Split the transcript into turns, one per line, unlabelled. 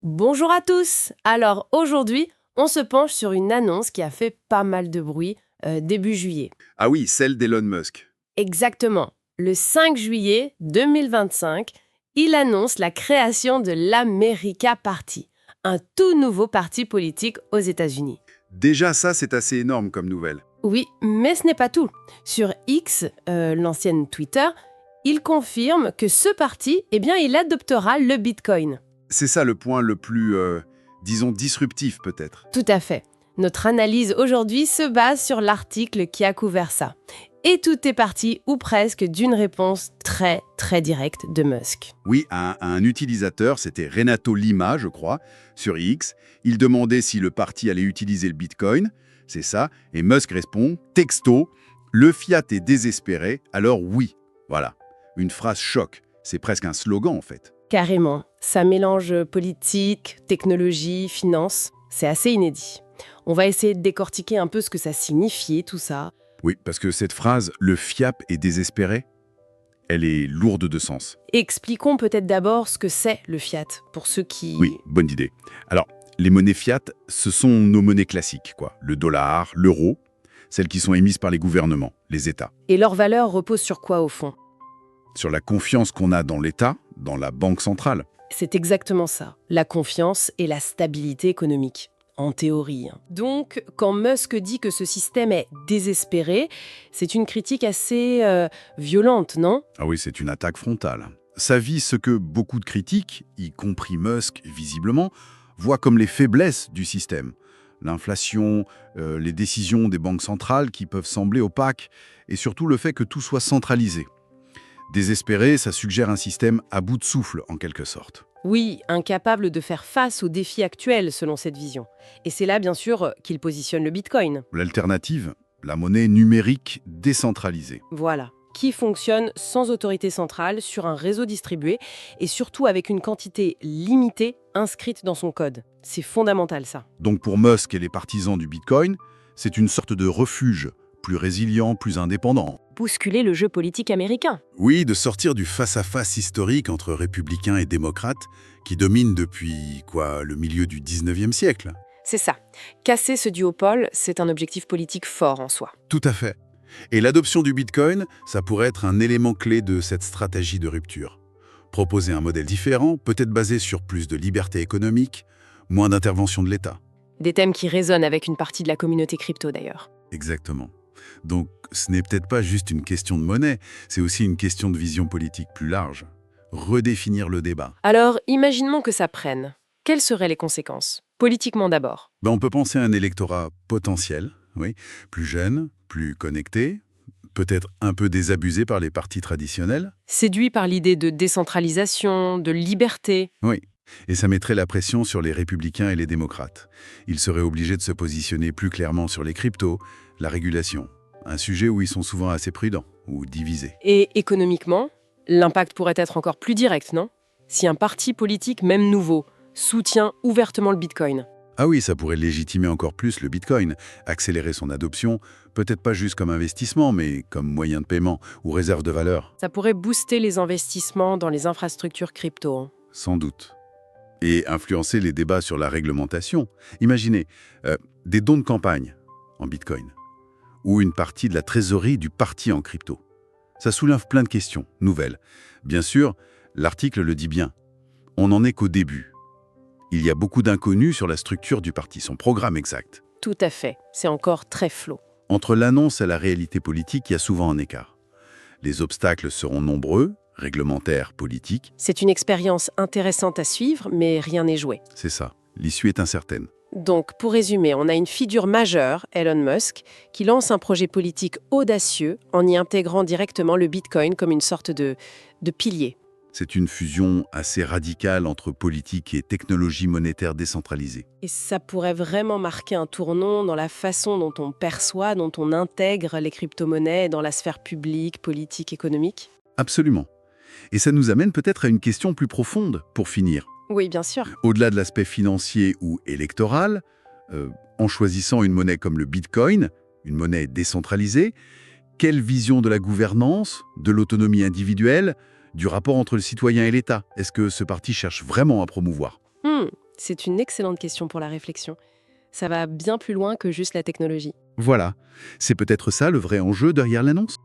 Bonjour à tous. Alors aujourd'hui, on se penche sur une annonce qui a fait pas mal de bruit début juillet.
Ah oui, celle d'Elon Musk.
Exactement. Le 5 juillet 2025, il annonce la création de l'America Party, un tout nouveau parti politique aux États-Unis.
Déjà ça, c'est assez énorme comme nouvelle.
Oui, mais ce n'est pas tout. Sur X, l'ancienne Twitter, il confirme que ce parti, il adoptera le Bitcoin.
C'est ça le point le plus, disons, disruptif peut-être.
Tout à fait. Notre analyse aujourd'hui se base sur l'article qui a couvert ça. Et tout est parti, ou presque, d'une réponse très directe de Musk.
Oui, un utilisateur, c'était Renato Lima, je crois, sur X. Il demandait si le parti allait utiliser le Bitcoin. C'est ça. Et Musk répond, texto, le fiat est désespéré, alors oui. Voilà. Une phrase choc. C'est presque un slogan en fait.
Carrément. Ça mélange politique, technologie, finance. C'est assez inédit. On va essayer de décortiquer un peu ce que ça signifiait, tout ça.
Oui, parce que cette phrase, le fiat est désespéré, elle est lourde de sens.
Expliquons peut-être d'abord ce que c'est le fiat, pour ceux qui...
Oui, bonne idée. Alors, les monnaies fiat, ce sont nos monnaies classiques, quoi. Le dollar, l'euro, celles qui sont émises par les gouvernements, les États.
Et leur valeur repose sur quoi, au fond?
Sur la confiance qu'on a dans l'État, dans la banque centrale.
C'est exactement ça, la confiance et la stabilité économique. En théorie. Donc, quand Musk dit que ce système est désespéré, c'est une critique assez violente, non?
Ah oui, c'est une attaque frontale. Ça vise ce que beaucoup de critiques, y compris Musk visiblement, voient comme les faiblesses du système. L'inflation, les décisions des banques centrales qui peuvent sembler opaques, et surtout le fait que tout soit centralisé. Désespéré, ça suggère un système à bout de souffle, en quelque sorte.
Oui, incapable de faire face aux défis actuels selon cette vision. Et c'est là, bien sûr, qu'il positionne le Bitcoin.
L'alternative, la monnaie numérique décentralisée.
Voilà. Qui fonctionne sans autorité centrale sur un réseau distribué et surtout avec une quantité limitée inscrite dans son code. C'est fondamental, ça.
Donc pour Musk et les partisans du Bitcoin, c'est une sorte de refuge, plus résilient, plus indépendant.
Bousculer le jeu politique américain.
Oui, de sortir du face-à-face historique entre républicains et démocrates qui domine depuis, le milieu du 19e siècle.
C'est ça. Casser ce duopole, c'est un objectif politique fort en soi.
Tout à fait. Et l'adoption du Bitcoin, ça pourrait être un élément clé de cette stratégie de rupture. Proposer un modèle différent, peut-être basé sur plus de liberté économique, moins d'intervention de l'État.
Des thèmes qui résonnent avec une partie de la communauté crypto d'ailleurs.
Exactement. Donc, ce n'est peut-être pas juste une question de monnaie, c'est aussi une question de vision politique plus large. Redéfinir le débat.
Alors, imaginons que ça prenne. Quelles seraient les conséquences? Politiquement d'abord.
On peut penser à un électorat potentiel, oui, plus jeune, plus connecté, peut-être un peu désabusé par les partis traditionnels.
Séduit par l'idée de décentralisation, de liberté.
Oui, et ça mettrait la pression sur les républicains et les démocrates. Ils seraient obligés de se positionner plus clairement sur les cryptos, la régulation. Un sujet où ils sont souvent assez prudents ou divisés.
Et économiquement, l'impact pourrait être encore plus direct, non? Si un parti politique, même nouveau, soutient ouvertement le Bitcoin.
Ah oui, ça pourrait légitimer encore plus le Bitcoin, accélérer son adoption, peut-être pas juste comme investissement, mais comme moyen de paiement ou réserve de valeur.
Ça pourrait booster les investissements dans les infrastructures crypto.
Sans doute. Et influencer les débats sur la réglementation. Imaginez, des dons de campagne en Bitcoin, ou une partie de la trésorerie du parti en crypto. Ça soulève plein de questions, nouvelles. Bien sûr, l'article le dit bien. On n'en est qu'au début. Il y a beaucoup d'inconnus sur la structure du parti, son programme exact.
Tout à fait. C'est encore très flou.
Entre l'annonce et la réalité politique, il y a souvent un écart. Les obstacles seront nombreux, réglementaires, politiques.
C'est une expérience intéressante à suivre, mais rien n'est joué.
C'est ça. L'issue est incertaine.
Donc, pour résumer, on a une figure majeure, Elon Musk, qui lance un projet politique audacieux en y intégrant directement le Bitcoin comme une sorte de pilier.
C'est une fusion assez radicale entre politique et technologie monétaire décentralisée.
Et ça pourrait vraiment marquer un tournant dans la façon dont on perçoit, dont on intègre les crypto-monnaies dans la sphère publique, politique, économique.
Absolument. Et ça nous amène peut-être à une question plus profonde, pour finir.
Oui, bien sûr.
Au-delà de l'aspect financier ou électoral, en choisissant une monnaie comme le Bitcoin, une monnaie décentralisée, quelle vision de la gouvernance, de l'autonomie individuelle, du rapport entre le citoyen et l'État, est-ce que ce parti cherche vraiment à promouvoir?
C'est une excellente question pour la réflexion. Ça va bien plus loin que juste la technologie.
Voilà, c'est peut-être ça le vrai enjeu derrière l'annonce.